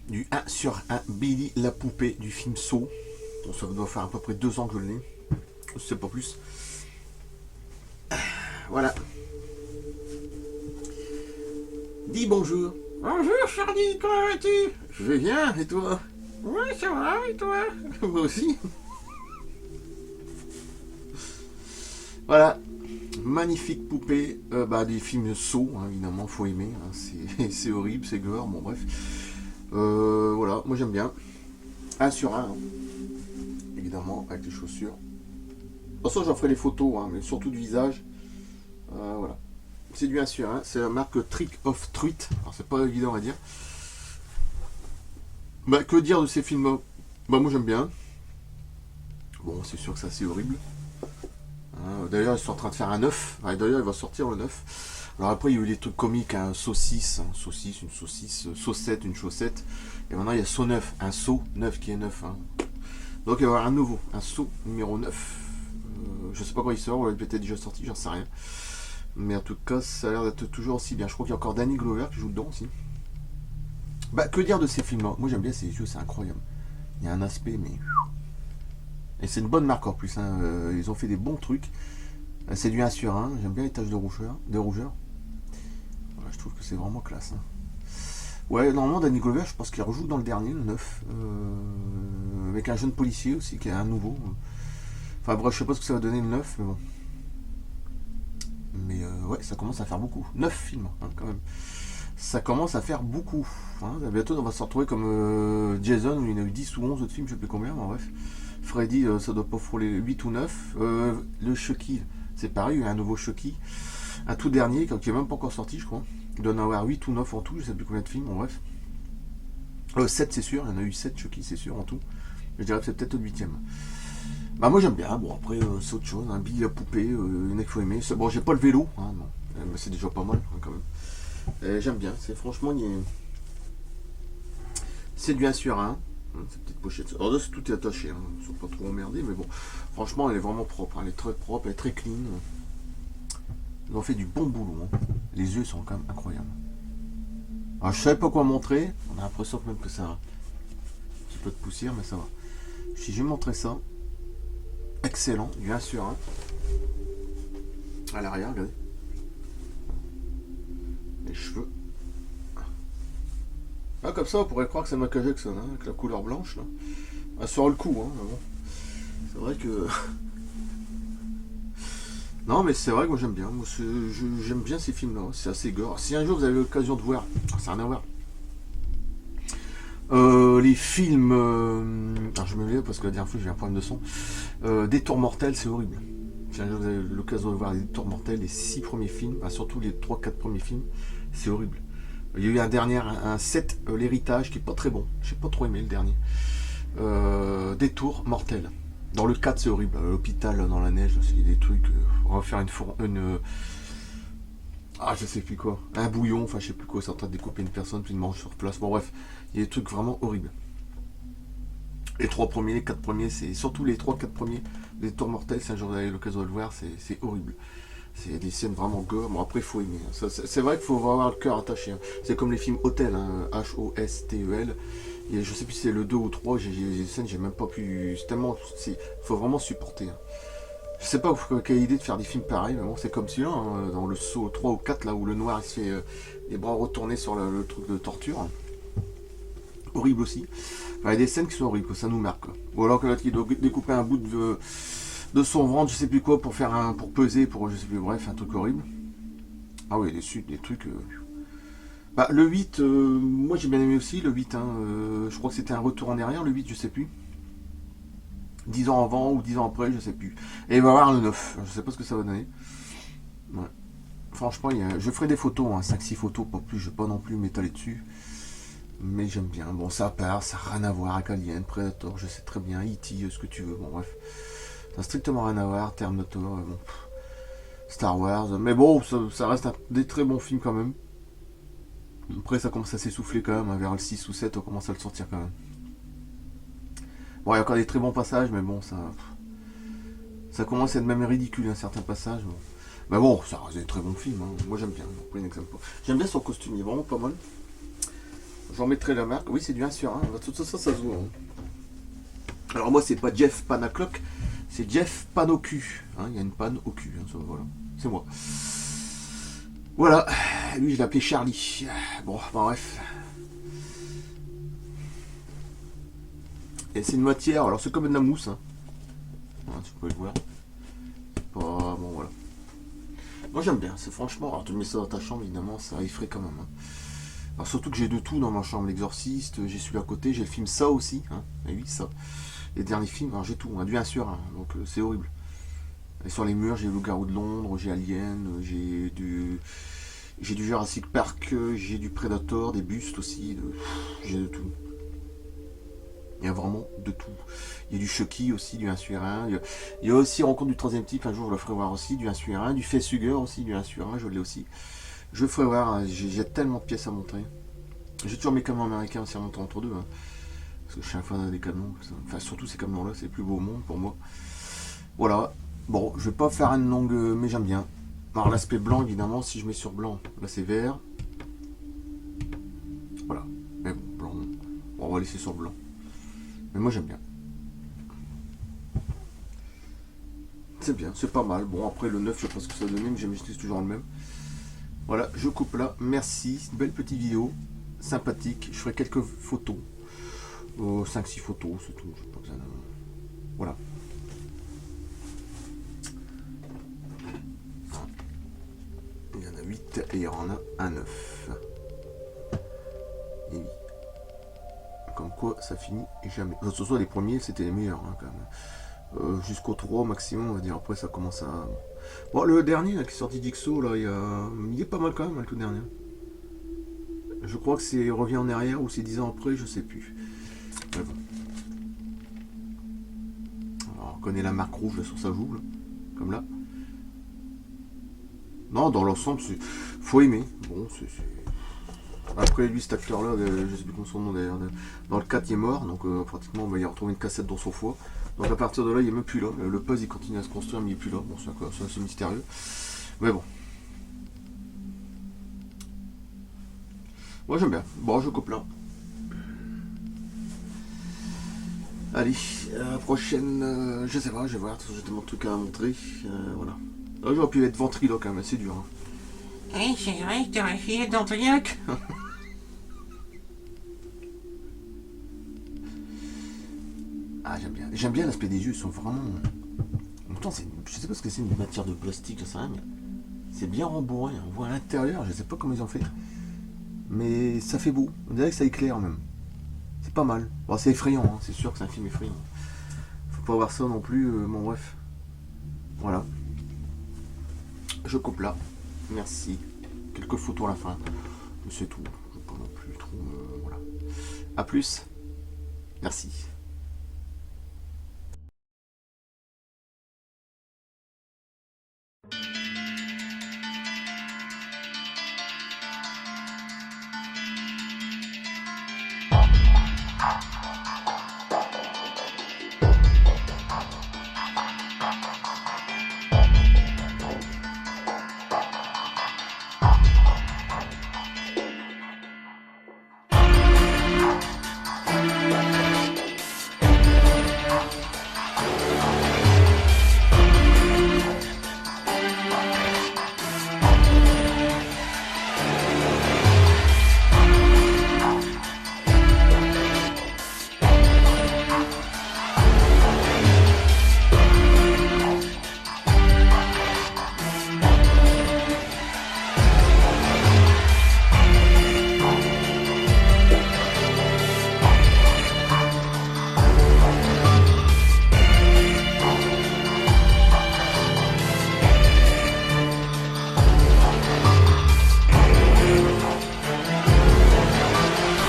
du 1 sur 1 Billy la poupée du film Saw. Bon, ça doit faire à peu près 2 ans que je l'ai. C'est pas plus. Voilà. Dis bonjour. Bonjour Charlie, comment vas-tu? Je vais bien, et toi? Ouais, ça va, et toi? Moi aussi. Voilà. Magnifique poupée des films Saw, hein, évidemment, faut aimer. Hein, c'est horrible, c'est gore, bon bref. Voilà, moi j'aime bien. 1 sur 1, hein, évidemment, avec les chaussures. De toute façon, j'en ferai les photos, hein, mais surtout du visage. Voilà. C'est du 1 sur 1, c'est la marque Trick of Truth. Alors c'est pas évident à dire. Bah, que dire de ces films? Bah, moi j'aime bien. Bon, c'est sûr que c'est assez horrible. Hein, d'ailleurs, ils sont en train de faire un 9. Ouais, d'ailleurs, il va sortir le 9. Alors après, il y a eu les trucs comiques, un saucisse, une saucisse, saucette, une chaussette. Et maintenant, il y a Saut 9, un Saut 9 qui est 9. Hein. Donc, il va y avoir un nouveau, un Saut numéro 9. Je sais pas quand il sort, il est peut-être déjà sorti, j'en sais rien. Mais en tout cas, ça a l'air d'être toujours aussi bien. Je crois qu'il y a encore Danny Glover qui joue dedans aussi. Bah, que dire de ces films-là? Moi, j'aime bien ces jeux, c'est incroyable. Il y a un aspect, mais. Et c'est une bonne marque en plus, hein. Ils ont fait des bons trucs. C'est du 1 sur 1, j'aime bien les taches de rougeur. Voilà, je trouve que c'est vraiment classe. Hein. Ouais, normalement, Danny Glover, je pense qu'il rejoue dans le dernier, le 9. Avec un jeune policier aussi, qui est un nouveau. Enfin bref, je sais pas ce que ça va donner le 9, mais bon. Mais ouais, ça commence à faire beaucoup. 9 films, hein, quand même. Ça commence à faire beaucoup. Hein. Bientôt, on va se retrouver comme Jason, où il y en a eu 10 ou 11 autres films, je sais plus combien, mais bref. Freddy, ça doit pas frôler 8 ou 9. Le Chucky, c'est pareil, il y a un nouveau Chucky. Un tout dernier, qui est même pas encore sorti, je crois. Il doit en avoir 8 ou 9 en tout, je sais plus combien de films, bon, bref. 7 c'est sûr, il y en a eu 7 Chucky, c'est sûr, en tout. Je dirais que c'est peut-être le 8ème. Bah moi j'aime bien, bon après c'est autre chose, un billet à poupée, une qu'il faut aimer. Bon j'ai pas le vélo, hein, non. Mais c'est déjà pas mal hein, quand même. J'aime bien, c'est franchement c'est du 1 sur 1. Cette petite pochette. Alors là, tout est attaché, hein. Ils sont pas trop emmerdés, mais bon. Franchement, elle est vraiment propre. Hein. Elle est très propre, elle est très clean. Ils ont fait du bon boulot. Hein. Les yeux sont quand même incroyables. Alors, je savais pas quoi montrer. On a l'impression même que ça a un petit peu de poussière, mais ça va. Si je vais montrer ça, excellent, du 1 sur 1. À l'arrière, regardez. Les cheveux. Ah, comme ça, on pourrait croire que c'est Michael Jackson, hein, avec la couleur blanche. Là. Ah, sur le coup, hein, mais bon. C'est vrai que. Non, mais c'est vrai que moi j'aime bien. Moi, j'aime bien ces films-là. C'est assez gore. Si un jour vous avez l'occasion de voir, ça n'a rien à voir. Les films. Alors, je me lève parce que la dernière fois j'ai un problème de son. Des Tours Mortels, c'est horrible. Si un jour vous avez l'occasion de voir les Tours Mortels, les 6 premiers films, surtout les 3-4 premiers films, c'est horrible. Il y a eu un dernier, un 7, l'héritage, qui est pas très bon. J'ai pas trop aimé le dernier. Des Tours Mortels. Dans le 4, c'est horrible. L'hôpital dans la neige, il y a des trucs. On va faire je sais plus quoi. Un bouillon, enfin je sais plus quoi. C'est en train de découper une personne, puis de manger sur place. Bon, bref, il y a des trucs vraiment horribles. Les 3 premiers, les 4 premiers, c'est surtout les 3-4 premiers. Les Tours Mortels, si un jour vous avez l'occasion de le voir, c'est horrible. C'est des scènes vraiment gore. Bon, après, il faut aimer. Hein. C'est vrai qu'il faut avoir le cœur attaché. Hein. C'est comme les films Hôtel, hein. H-O-S-T-E-L. Et je sais plus si c'est le 2 ou 3, j'ai des scènes, j'ai même pas pu. C'est tellement. Faut vraiment supporter. Hein. Je sais pas quelle idée de faire des films pareils, mais bon, c'est comme celui-là, hein, dans le saut 3 ou 4, là où le noir il se fait les bras retournés sur le truc de torture. Hein. Horrible aussi. Enfin, il y a des scènes qui sont horribles, ça nous marque. Quoi. Ou alors que l'autre qui doit découper un bout de son ventre, je sais plus quoi, pour peser, pour je sais plus, bref, un truc horrible. Ah oui, des trucs. Le 8, moi j'ai bien aimé aussi le 8. Hein, je crois que c'était un retour en arrière, le 8, je sais plus. 10 ans avant ou 10 ans après, je sais plus. Et il va y avoir le 9, je sais pas ce que ça va donner. Ouais. Franchement, je ferai des photos, hein, 5-6 photos, pas plus, je vais pas non plus m'étaler dessus. Mais j'aime bien. Bon, ça part, ça n'a rien à voir avec Alien, Predator, je sais très bien, E.T., ce que tu veux, bon bref. Ça n'a strictement rien à voir, Terminator, bon, Star Wars. Mais bon, ça reste des très bons films quand même. Après, ça commence à s'essouffler quand même, hein, vers le 6 ou 7, on commence à le sortir quand même. Bon, il y a encore des très bons passages, mais bon, ça commence à être même ridicule, un certain passage. Bon. Mais bon, ça reste des très bons films. Hein. Moi, j'aime bien. J'aime bien son costume, il est vraiment pas mal. J'en mettrai la marque. Oui, c'est du 1 sur 1. Tout ça, ça se voit. Hein. Alors moi, c'est pas Jeff Panaclock, c'est Jeff Pan au cul. Hein, il y a une panne au cul. Hein, ça, voilà. C'est moi. Voilà. Lui, je l'appelais Charlie. Bon, bref. Et c'est une matière. Alors, c'est comme de la mousse. Hein. Hein, si vous pouvez le voir. Pas bon, voilà. Moi, j'aime bien. C'est franchement. Alors, tu mets ça dans ta chambre, évidemment, ça effraie quand même. Hein. Alors, surtout que j'ai de tout dans ma chambre. L'Exorciste, j'ai celui à côté, j'ai le film Ça aussi. Hein. Et oui, ça. Les derniers films, alors j'ai tout. Hein, du 1 sur 1. Donc, c'est horrible. Et sur les murs, j'ai le Loup-garou de Londres, j'ai Alien, j'ai du Jurassic Park, j'ai du Predator, des bustes aussi. J'ai de tout. Il y a vraiment de tout. Il y a du Chucky aussi, du 1 sur 1. Il y a aussi Rencontre du troisième type, un jour je le ferai voir aussi, du 1 sur 1. Du Facehugger aussi, du 1 sur 1, je l'ai aussi. Je le ferai voir, hein, j'ai tellement de pièces à montrer. J'ai toujours mes camions américains aussi à montrer entre deux. Hein, parce que je suis un fan des camions. Enfin, surtout ces camions-là, c'est le plus beau au monde pour moi. Voilà. Bon, je vais pas faire une longue, mais j'aime bien. Alors l'aspect blanc, évidemment, si je mets sur blanc, là c'est vert. Voilà. Mais bon, blanc, bon, on va laisser sur blanc. Mais moi j'aime bien. C'est bien, c'est pas mal. Bon, après le 9, je sais pas ce que ça donnait, mais j'utilise toujours le même. Voilà, je coupe là. Merci. Une belle petite vidéo. Sympathique. Je ferai quelques photos. 5-6 photos, c'est tout. J'ai pas besoin de... Voilà. Il y en a 8 et il y en a un 9. Et oui. Comme quoi, ça finit jamais. Ce soit les premiers, c'était les meilleurs, hein, quand même. Jusqu'au 3 maximum, on va dire. Après, ça commence à... Bon, le dernier là, qui est sorti d'Ixo, là, il est pas mal quand même, le tout dernier. Je crois que c'est revient en arrière ou c'est 10 ans après, je sais plus. Mais bon. Alors, on connaît la marque rouge là, sur sa joue, là, comme là. Non, dans l'ensemble, faut aimer. Bon, après, lui, cet acteur-là, je sais plus comment son nom d'ailleurs, dans le 4, il est mort, donc pratiquement, il a retrouvé une cassette dans son foie. Donc à partir de là, il est même plus là. Le puzzle, il continue à se construire, mais il est plus là. Bon, c'est assez mystérieux. Mais bon. Moi, j'aime bien. Bon, je coupe là. Allez, à la prochaine, je sais pas, je vais voir, j'ai tellement de trucs à montrer. Voilà. Là, j'aurais pu être ventriloque, quand même, c'est dur. Hein. Eh, c'est vrai que t'aurais filé dans ton yacht. Ah, j'aime bien. J'aime bien l'aspect des yeux, ils sont vraiment... En même temps, je sais pas ce que c'est, une matière de plastique, je sais rien, mais c'est bien rembourré. On voit à l'intérieur, je sais pas comment ils ont fait. Mais ça fait beau. On dirait que ça éclaire même. C'est pas mal. Bon, c'est effrayant, hein. C'est sûr que c'est un film effrayant. Faut pas voir ça non plus. Bon, bref. Voilà. Je coupe là. Merci. Quelques photos à la fin. C'est tout. Je ne vais pas non plus trop. Voilà. A plus. Merci.